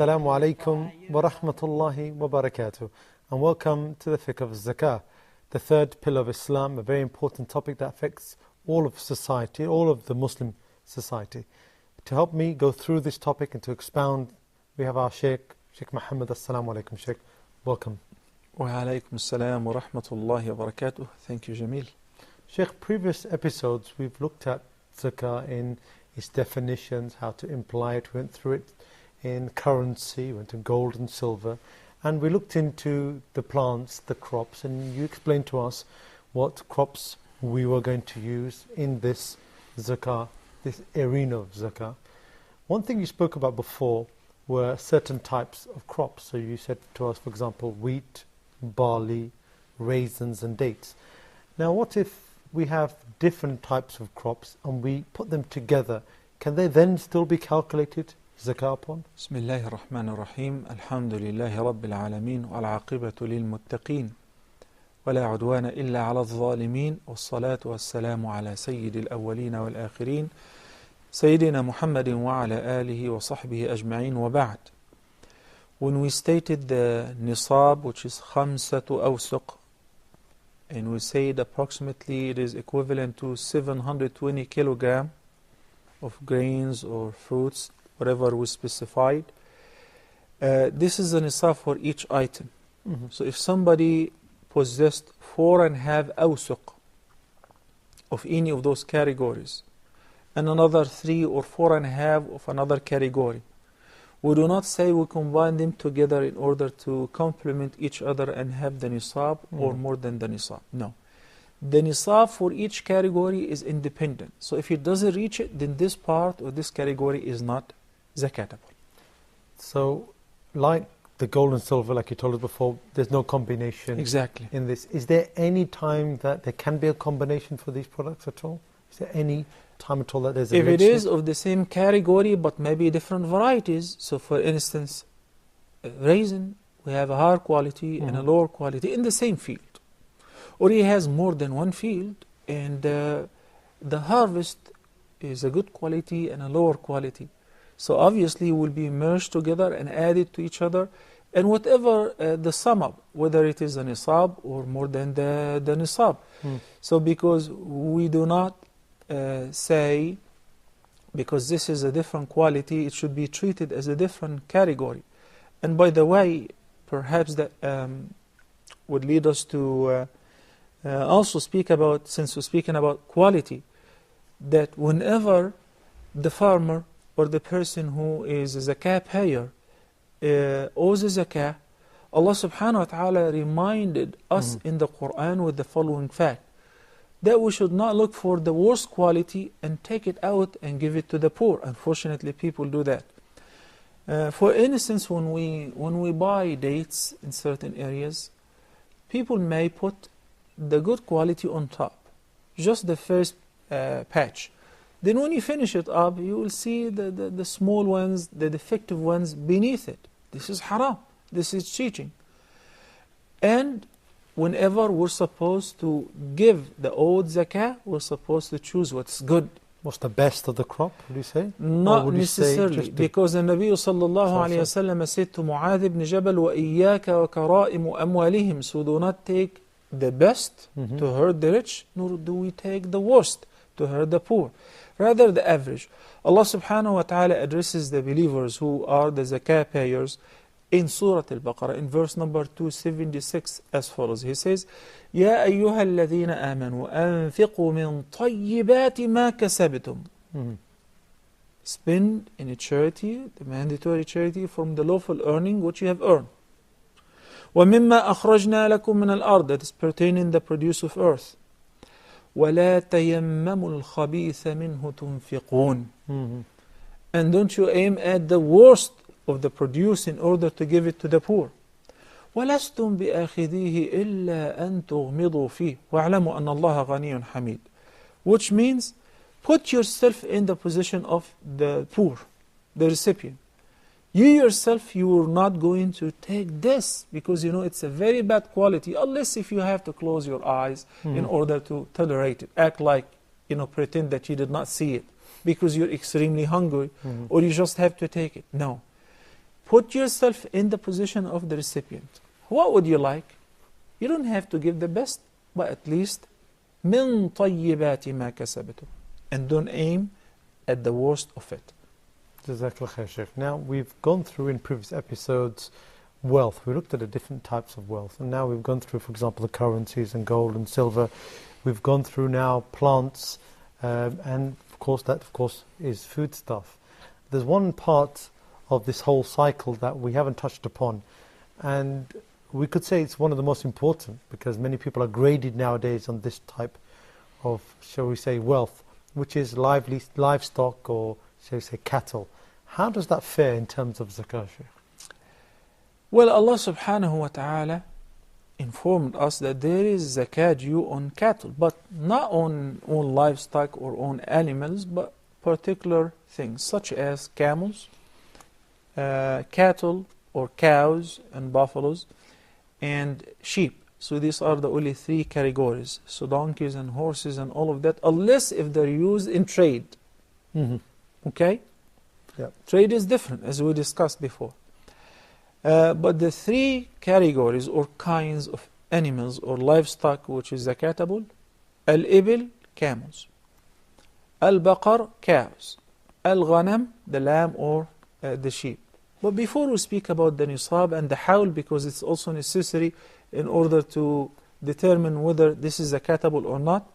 Assalamu alaikum wa rahmatullahi wa barakatuh, and welcome to the Fiqh of Zakah, the third pillar of Islam, a very important topic that affects all of society, all of the Muslim society. To help me go through this topic and to expound, we have our Sheikh Muhammad. Assalamu alaikum, Sheikh. Welcome. Wa alaikum assalam wa rahmatullahi wa barakatuh. Thank you, Jamil. Sheikh, previous episodes we've looked at Zakah in its definitions, how to imply it, went through it in currency, went to gold and silver, and we looked into the plants, the crops, and you explained to us what crops we were going to use in this zakah, this arena of zakah. One thing you spoke about before were certain types of crops. So you said to us, for example, wheat, barley, raisins and dates. Now what if we have different types of crops and we put them together? Can they then still be calculated zakah upon? Bismillahir Rahmanir Rahim. Alhamdulillahi Rabbil Alameen. Wal aqibatu lil muttaqeen. Wala udwana illa ala al-zalimin. Wassalatu wassalamu ala sayyidil awwalin wal akhirin. Sayyidina Muhammadin wa ala alihi wa sahbihi ajma'in wa ba'd. When we stated the nisab, which is khamsatu awsuq, and we said approximately it is equivalent to 720 kilogram of grains or fruits, whatever we specified. This is the nisab for each item. So if somebody possessed 4.5 awsuq of any of those categories, and another 3 or 4.5 of another category, we do not say we combine them together in order to complement each other and have the nisab or more than the nisab. No. The nisab for each category is independent. So if it doesn't reach it, then this part or this category is not zakatable. So like the gold and silver, like you told us before, there's no combination Exactly. in this. Is there any time that there can be a combination for these products at all? Is there any time at all that there's a If it mixture? is of the same category but maybe different varieties, so for instance, raisin, we have a higher quality and a lower quality in the same field. Or he has more than one field and the harvest is a good quality and a lower quality. So obviously it will be merged together and added to each other, and whatever the sum up, whether it is a nisab or more than the nisab. So because we do not say, because this is a different quality, it should be treated as a different category. And by the way, perhaps that would lead us to also speak about, since we're speaking about quality, that whenever the farmer or the person who is a zakah payer owes a zakah, Allah subhanahu wa ta'ala reminded us in the Quran with the following fact, that we should not look for the worst quality and take it out and give it to the poor. Unfortunately, people do that. For instance, when we buy dates in certain areas, people may put the good quality on top, just the first patch. Then when you finish it up, you will see the small ones, the defective ones beneath it. This is haram. This is cheating. And whenever we're supposed to give the owed zakah, we're supposed to choose what's good. What's the best of the crop, would you say? Not necessarily, because the Nabi sallallahu alayhi wa sallam said to Mu'adh ibn Jabal, وَإِيَّاكَ وَكَرَائِمُ أَمْوَالِهِمْ. So do not take the best to hurt the rich, nor do we take the worst to hurt the poor. Rather the average. Allah subhanahu wa ta'ala addresses the believers who are the zakah payers in Surah Al-Baqarah, in verse number 276, as follows. He says, يَا أَيُّهَا الَّذِينَ آمَنُوا أَنفِقُوا مِنْ طَيِّبَاتِ مَا كَسَبْتُمْ. Spend in a charity, the mandatory charity, from the lawful earning which you have earned. وَمِمَّا أَخْرَجْنَا لَكُم مِنَ الْأَرْضِ. That is pertaining the produce of earth. وَلَا تَيَمَّمُوا الْخَبِيثَ مِنْهُ تُنْفِقُونَ. And don't you aim at the worst of the produce in order to give it to the poor. وَلَسْتُمْ بِآخِذِيهِ إِلَّا أَن تُغْمِضُوا فِيهِ وَاعْلَمُوا أَنَّ اللَّهَ غَنِيٌّ حَمِيدٌ. Which means, put yourself in the position of the poor, the recipient. You yourself, you are not going to take this because you know it's a very bad quality, unless if you have to close your eyes in order to tolerate it. Act like, pretend that you did not see it because you're extremely hungry or you just have to take it. No. Put yourself in the position of the recipient. What would you like? You don't have to give the best, but at least مِن طَيِّبَاتِ مَا كَسَبْتُمْ. And don't aim at the worst of it. Jazakallah khair, Shaykh. Now, we've gone through in previous episodes wealth. We looked at the different types of wealth. And now we've gone through, for example, the currencies and gold and silver. We've gone through now plants. And, of course, that, of course, is food stuff. There's one part of this whole cycle that we haven't touched upon. And we could say it's one of the most important because many people are graded nowadays on this type of, shall we say, wealth, which is livestock or, shall we say, cattle. How does that fare in terms of zakah, Shaykh? Well, Allah subhanahu wa ta'ala informed us that there is zakah due on cattle, but not on livestock or on animals, but particular things such as camels, cattle or cows and buffaloes, and sheep. So these are the only three categories. So donkeys and horses and all of that, unless if they're used in trade. Okay? Yeah. Trade is different, as we discussed before. But the three categories or kinds of animals or livestock which is zakatable: al-ibil, camels; al-baqar, cows; al-ghanam, the lamb or the sheep. But before we speak about the nisab and the hawl, because it's also necessary in order to determine whether this is zakatable or not,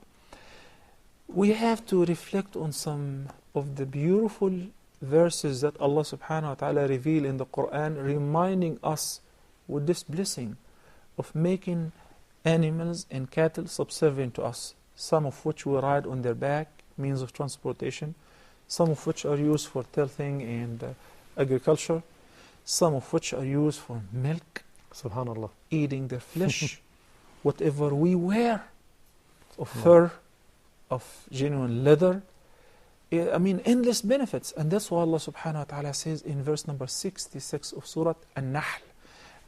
we have to reflect on some of the beautiful verses that Allah subhanahu wa ta'ala revealed in the Quran, reminding us with this blessing of making animals and cattle subservient to us, some of which we ride on their back, means of transportation, some of which are used for tilthing and agriculture, some of which are used for milk, Subhanallah, eating their flesh, whatever we wear, of fur, of genuine leather. I mean, endless benefits. And that's why Allah subhanahu wa ta'ala says in verse number 66 of Surah An-Nahl.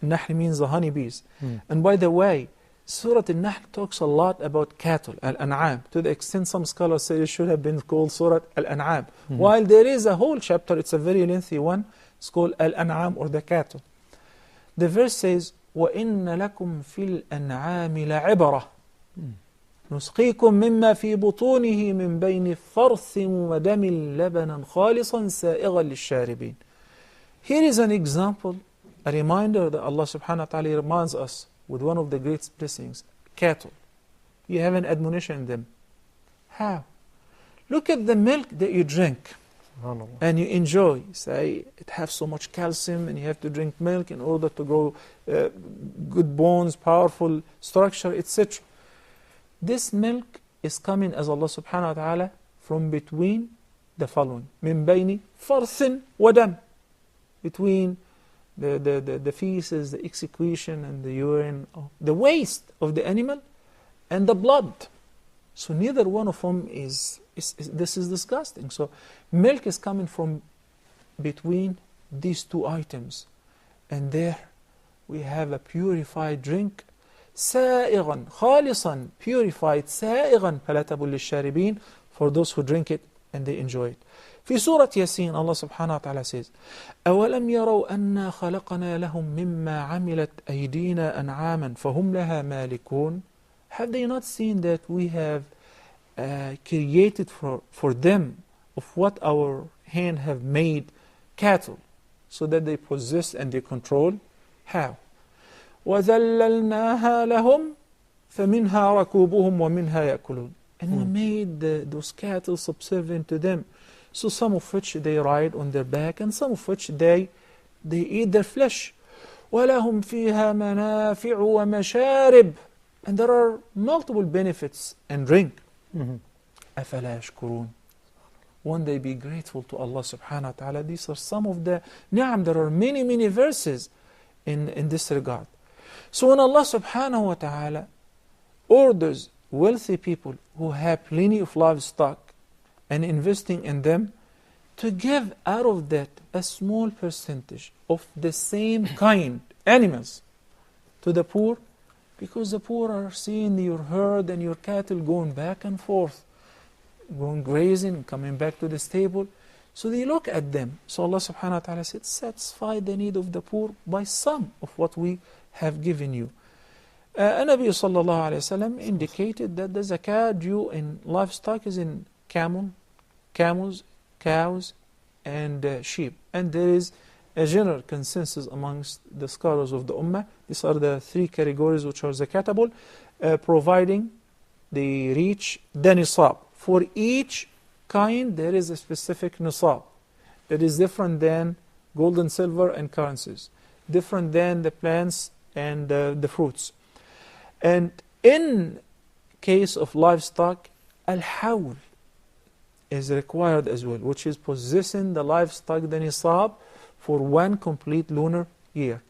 Nahl means the honeybees. And by the way, Surah An-Nahl talks a lot about cattle, Al-An'am, to the extent some scholars say it should have been called Surah Al-An'am. While there is a whole chapter, it's a very lengthy one, it's called Al-An'am or the cattle. The verse says, وَإِنَّ لَكُمْ فِي الْأَنْعَامِ لَعِبَرَةً نسقيكم مما في بطونه من بين فرث ودم لبنا خالصا سائغا للشاربين. Here is an example, a reminder that Allah subhanahu wa ta'ala reminds us with one of the great blessings: cattle. You have an admonition in them. How? Look at the milk that you drink and you enjoy. Say it has so much calcium and you have to drink milk in order to grow good bones, powerful structure, etc. This milk is coming, as Allah subhanahu wa ta'ala, from between the following: min bayni farthin wa dam, between the feces, the excretion and the urine, the waste of the animal and the blood. So neither one of them is this is disgusting. So milk is coming from between these two items, and there we have a purified drink, سائغا خالصا, purified, سائغا palatable للشاربين, for those who drink it and they enjoy it. في سورة ياسين Allah subhanahu wa ta'ala says, أولم يروا أنا خلقنا لهم مما عملت أيدينا أنعاما فهم لها مالكون. Have they not seen that we have created for them of what our hand have made cattle, so that they possess and they control? How? وَذَلَّلْنَاهَا لَهُمْ فَمِنْهَا رَكُوبُهُمْ وَمِنْهَا يَأْكُلُونَ. And we made those cattle subservient to them. So some of which they ride on their back, and some of which they eat their flesh. وَلَهُمْ فِيهَا مَنَافِعُ وَمَشَارِبُ. And there are multiple benefits and drink. أَفَلَا يَشْكُرُونَ. Won't they be grateful to Allah subhanahu wa ta'ala? These are some of the ni'am. There are many, many verses in this regard. So when Allah subhanahu wa ta'ala orders wealthy people who have plenty of livestock and investing in them to give out of that a small percentage of the same kind animals to the poor, because the poor are seeing your herd and your cattle going back and forth, going grazing and coming back to the stable. So they look at them. So Allah subhanahu wa ta'ala said, satisfy the need of the poor by some of what we have given you. Nabi sallallahu alayhi wa sallam indicated that the zakah due in livestock is in camels, cows, and sheep. And there is a general consensus amongst the scholars of the Ummah. These are the three categories which are zakatable, providing they reach the nisab. For each kind, there is a specific nisab. It is different than gold and silver and currencies, different than the plants and the fruits. And in case of livestock, al-hawl is required as well, which is possessing the livestock, the nisab, for one complete lunar year.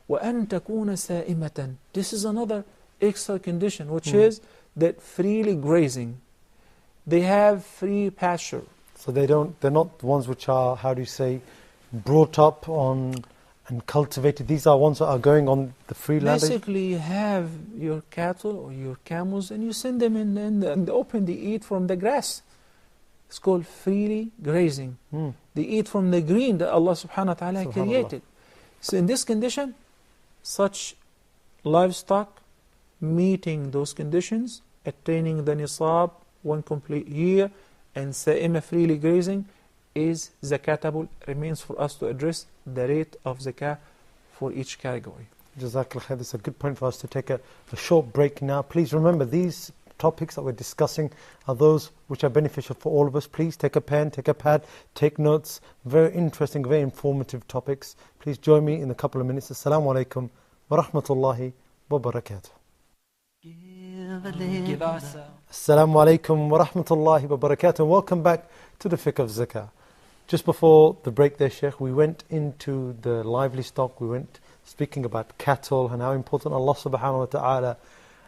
وَأَن تَكُونَ سَائِمَةً. This is another extra condition, which is that freely grazing. They have free pasture. So they're not the ones which are, how do you say, brought up on and cultivated. These are ones that are going on the free land. Basically, you have your cattle or your camels and you send them in the open, they eat from the grass. It's called freely grazing. They eat from the green that Allah subhanahu wa ta'ala created. So in this condition, such livestock meeting those conditions, attaining the nisab, one complete year, and sa'ima freely grazing is zakatable. Remains for us to address the rate of zakah for each category. Jazakallah khair. This is a good point for us to take a short break now. Please remember, these topics that we're discussing are those which are beneficial for all of us. Please take a pen, take a pad, take notes. Very interesting, very informative topics. Please join me in a couple of minutes. Assalamu alaikum wa rahmatullahi wa barakatuh. Assalamu alaikum wa rahmatullahi wa barakatuh. Welcome back to the Fiqh of Zakah. Just before the break there, Sheikh, we went into the lively stock. We went speaking about cattle and how important Allah subhanahu wa ta'ala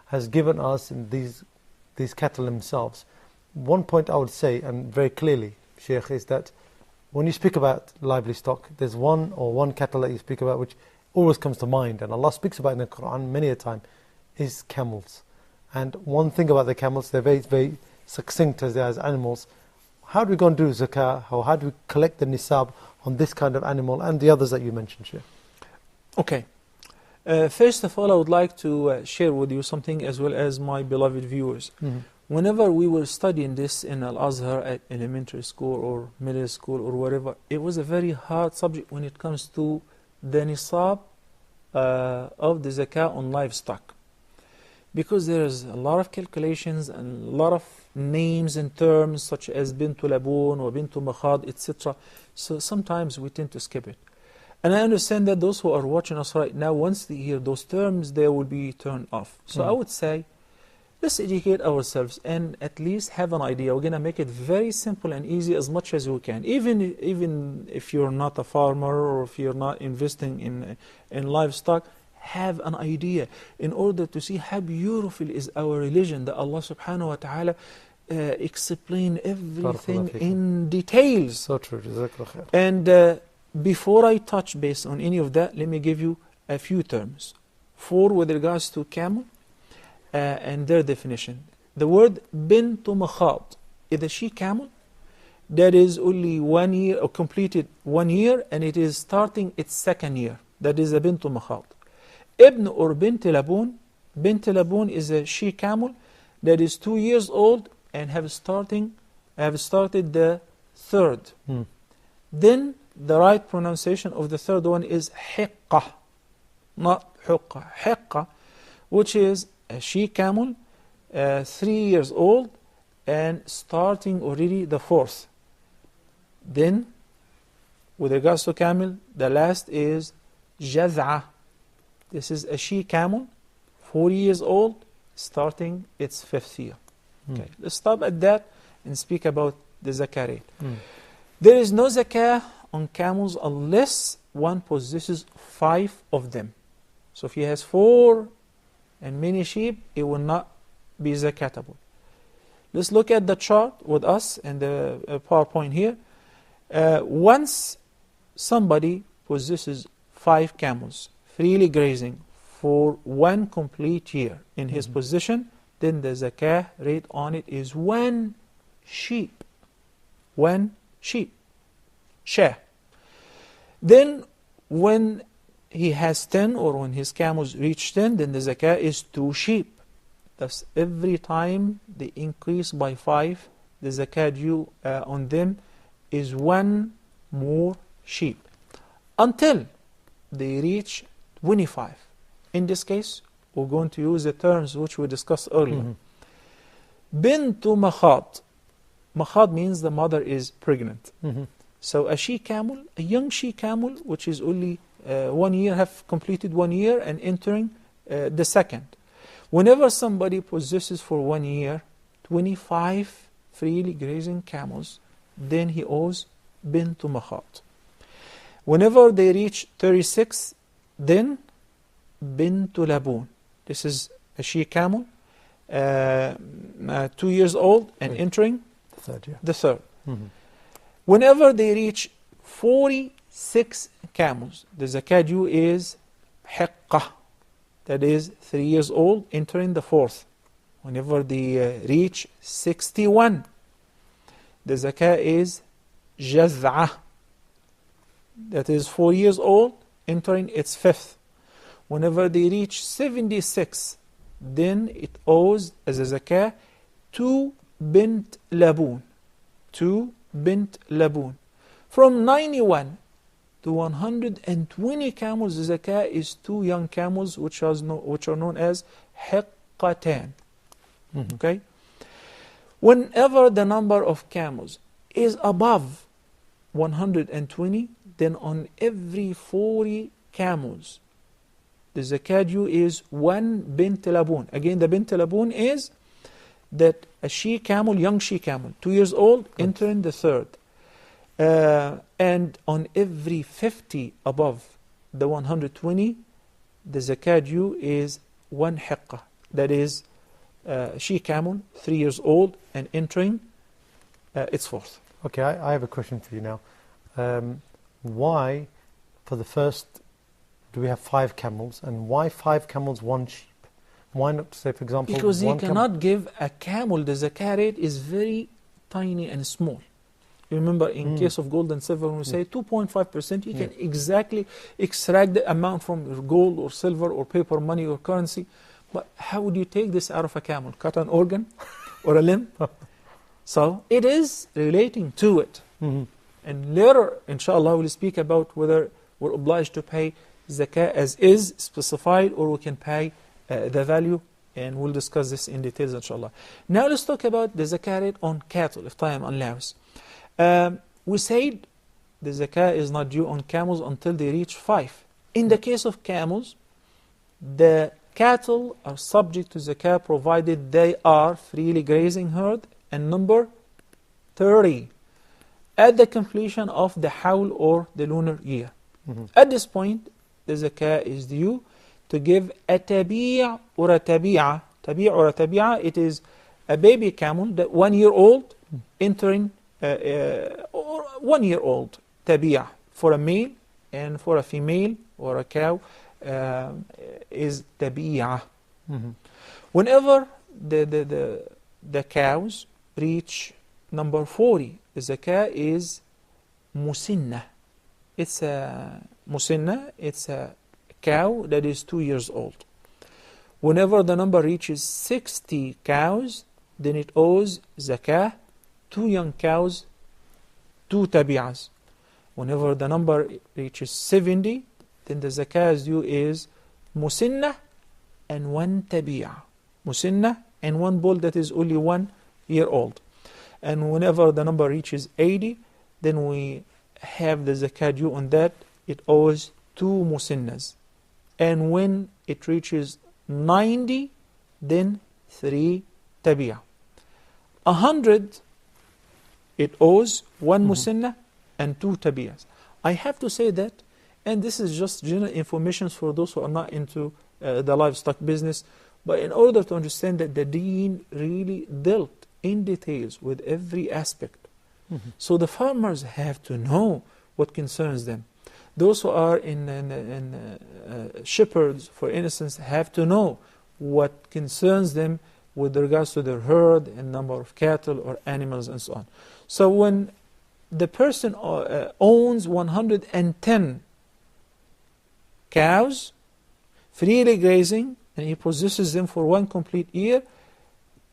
has given us in these cattle themselves. One point I would say, and very clearly, Sheikh, is that when you speak about lively stock, there's one cattle that you speak about which always comes to mind, and Allah speaks about in the Quran many a time, is camels. And one thing about the camels, they're very, very succinct as animals. How do we go and do zakah, or how do we collect the nisab on this kind of animal and the others that you mentioned, Sheikh? Okay. First of all, I would like to share with you something, as well as my beloved viewers. Whenever we were studying this in Al-Azhar at elementary school or middle school or whatever, it was a very hard subject when it comes to the nisab of the zakah on livestock. Because there's a lot of calculations and a lot of names and terms such as bintu labun or bintu makhad, etc. So sometimes we tend to skip it. And I understand that those who are watching us right now, once they hear those terms, they will be turned off. So I would say, let's educate ourselves and at least have an idea. We're going to make it very simple and easy as much as we can. Even if you're not a farmer or if you're not investing in livestock, have an idea in order to see how beautiful is our religion, that Allah subhanahu wa ta'ala explain everything in details. So true. Jazakallah khair. And before I touch base on any of that, let me give you a few terms. With regards to camel and their definition. The word bintu makhad is a she camel that is only 1 year or completed 1 year, and it is starting its second year. That is a bintu makhad. Ibn or bint labun. Bint labun is a she camel that is 2 years old and have started the third. Then the right pronunciation of the third one is hiqqah, not huqqah. Hiqqah, which is a she camel, 3 years old and starting already the fourth. Then, with regards to camel, the last is jaz'ah. This is a she camel, 4 years old, starting its fifth year. Okay, let's stop at that and speak about the zakah rate. There is no zakah on camels unless one possesses 5 of them. So if he has 4 and many sheep, it will not be zakatable. Let's look at the chart with us and the PowerPoint here. Once somebody possesses 5 camels, freely grazing for 1 complete year in his possession, then the zakah rate on it is 1 sheep. 1 sheep. share. Then when he has 10, or when his camels reach 10, then the zakah is 2 sheep. Thus every time they increase by 5, the zakah due on them is 1 more sheep, until they reach 25. In this case, we're going to use the terms which we discussed earlier. Bintu Makhad. Makhad means the mother is pregnant. So a she camel, a young she camel, which is only 1 year, have completed 1 year and entering the second. Whenever somebody possesses for 1 year 25 freely grazing camels, then he owes Bintu Makhad. Whenever they reach 36, then Bintu Laboon. This is a she camel, 2 years old and entering the third. Whenever they reach 46 camels, the zakah due is hiqqah, that is 3 years old, entering the fourth. Whenever they reach 61, the zakah is jaz'ah, that is 4 years old, entering its fifth. Whenever they reach 76, then it owes as a zakah 2 bint laboon. 2 bint laboon. From 91 to 120 camels, the zakah is 2 young camels which are known as hiqqatan. Okay? Whenever the number of camels is above 120, then on every 40 camels, the zakah due is 1 bint laboon. Again, the bint laboon is that a she camel, young she camel, 2 years old, entering the third. And on every 50 above the 120, the zakah due is 1 hiqqah. That is she camel, 3 years old and entering its fourth. Okay, I have a question for you now. Why, for the first, do we have 5 camels, and why 5 camels, 1 sheep? Why not, say, for example, because you cannot give a camel, the zakah rate is very tiny and small. You remember in case of gold and silver, when we say 2.5%, you can exactly extract the amount from gold or silver or paper money or currency. But how would you take this out of a camel? Cut an organ or a limb? So it is relating to it. And later, inshallah, we'll speak about whether we're obliged to pay zakah as is specified, or we can pay the value, and we'll discuss this in details, inshallah. Now let's talk about the zakah rate on cattle, if time allows. We said the zakah is not due on camels until they reach 5. In the case of camels, the cattle are subject to zakah provided they are freely grazing herd and number 30 at the completion of the hawl or the lunar year. At this point, the zakah is due to give a tabi' or a tabi'ah. Tabi' or a tabi'ah, it is a baby camel that 1 year old entering or 1 year old tabi'ah for a male, and for a female or a cow is tabi'ah. Whenever the cows reach number 40, the zakah is musinna. It's a musinna, it's a cow that is 2 years old. Whenever the number reaches 60 cows, then it owes zakah 2 young cows, 2 tabi'ahs. Whenever the number reaches 70, then the zakah due is musinna and 1 tabi'ah. Musinna and 1 bull that is only 1 year old. And whenever the number reaches 80, then we have the zakah due on that. It owes 2 musinnas. And when it reaches 90, then 3 tabi'ah. 100, it owes 1 musinna and 2 tabi'ahs. I have to say that, and this is just general information for those who are not into the livestock business, but in order to understand that the deen really dealt in details with every aspect. So the farmers have to know what concerns them. Those who are in shepherds, for instance, have to know what concerns them with regards to their herd and number of cattle or animals and so on. So when the person owns 110 cows, freely grazing, and he possesses them for 1 complete year,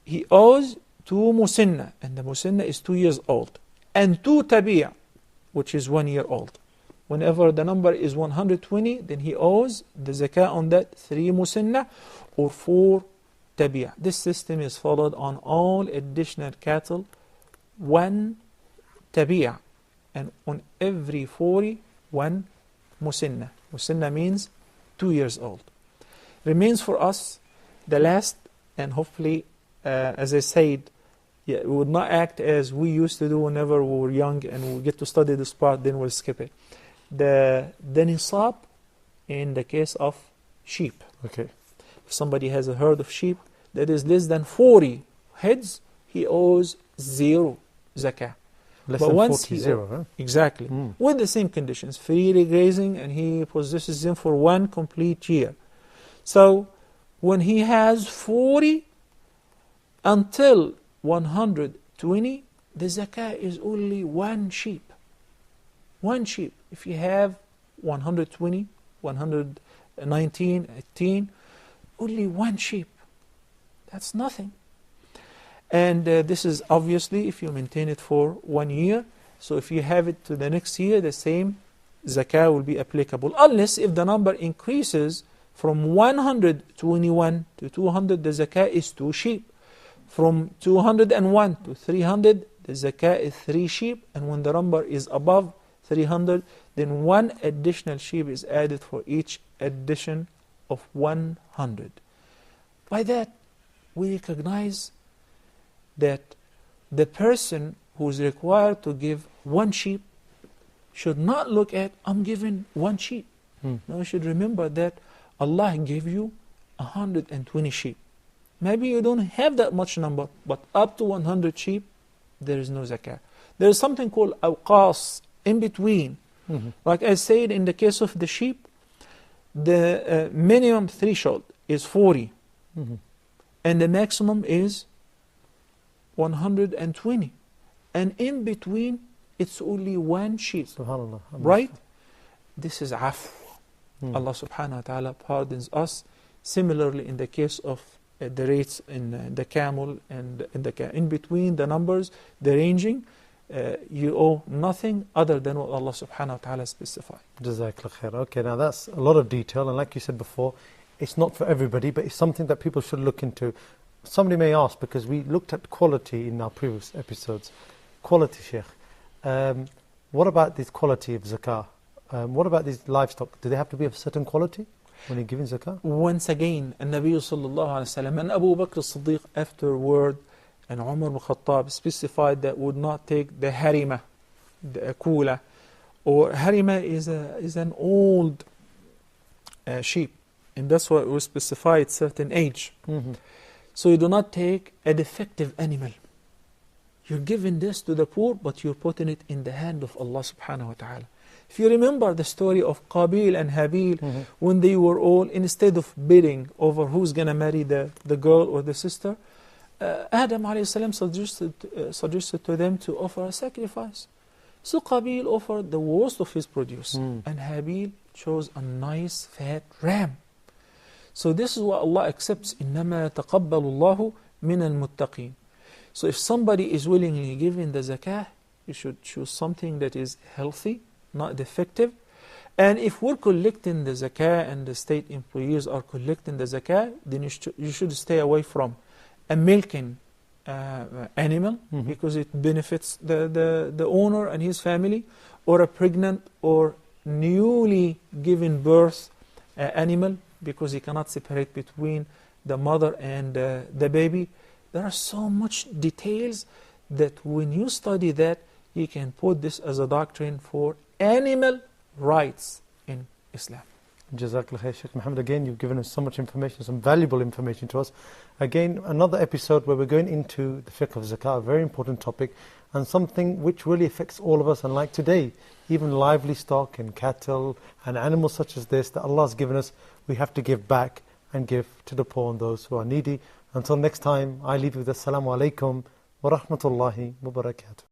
he owes 2 musinna, and the musinna is 2 years old, and 2 tabi'a, which is 1 year old. Whenever the number is 120, then he owes the zakah on that 3 musinna or 4 tabi'a. This system is followed on all additional cattle, 1 tabi'a, and on every 40, 1 musinna. Musinna means 2 years old. Remains for us the last, and hopefully, as I said, we would not act as we used to do whenever we were young and we get to study this part, then we'll skip it. The nisab in the case of sheep. Okay. If somebody has a herd of sheep that is less than 40 heads, he owes 0 zakah. Less but than once 40, 0, huh? Exactly. With the same conditions, freely grazing, and he possesses them for 1 complete year. So, when he has 40 until 120, the zakah is only 1 sheep. 1 sheep. If you have 120, 119, 18, only 1 sheep. That's nothing. And this is obviously if you maintain it for 1 year. So if you have it to the next year, the same zakah will be applicable. Unless if the number increases from 121 to 200, the zakah is 2 sheep. From 201 to 300, the zakah is 3 sheep. And when the number is above 300, then 1 additional sheep is added for each addition of 100. By that, we recognize that the person who is required to give 1 sheep should not look at, I'm giving 1 sheep. No, you should remember that Allah gave you 120 sheep. Maybe you don't have that much number, but up to 100 sheep, there is no zakah. There is something called awqas, in between. Like I said, in the case of the sheep, the minimum threshold is 40, and the maximum is 120. And in between, it's only 1 sheep. SubhanAllah. Right? This is afu. Allah subhanahu wa ta'ala pardons us. Similarly, in the case of the rates in the camel and in between the numbers, the ranging, you owe nothing other than what Allah subhanahu wa ta'ala specified. Jazakallah khair. Okay, now that's a lot of detail, and like you said before, it's not for everybody, but it's something that people should look into. Somebody may ask, because we looked at quality in our previous episodes. Quality, Sheikh. What about this quality of zakah? What about these livestock? Do they have to be of certain quality when you're giving zakah? Once again, Nabi sallallahu alayhi wa sallam and Abu Bakr as-Siddiq afterward, and Umar ibn Khattab specified that would not take the harima, the akula, or harima is an old sheep, and that's why we specified certain age. So you do not take a defective animal. You're giving this to the poor, but you're putting it in the hand of Allah subhanahu wa ta'ala. If you remember the story of Qabil and Habil, when they were all, instead of bidding over who's going to marry the girl or the sister, Adam alayhi salam suggested to them to offer a sacrifice. So Qabil offered the worst of his produce, and Habil chose a nice fat ram. So this is what Allah accepts. إِنَّمَا يَتَقَبَّلُ اللَّهُ مِنَ الْمُتَّقِينَ. So if somebody is willingly giving the zakah, you should choose something that is healthy, not defective. And if we're collecting the zakah and the state employees are collecting the zakah, then you should stay away from a milking animal, because it benefits the owner and his family, or a pregnant or newly given birth animal, because he cannot separate between the mother and the baby. There are so much details that when you study that, you can put this as a doctrine for animal rights in Islam. Jazakallah khair, Sheikh Muhammad. Again, you've given us so much information, some valuable information to us. Again, another episode where we're going into the Fiqh of Zakah, a very important topic, and something which really affects all of us. And like today, even livestock and cattle and animals such as this that Allah has given us, we have to give back and give to the poor and those who are needy. Until next time, I leave you with Assalamu alaikum wa rahmatullahi wa barakatuh.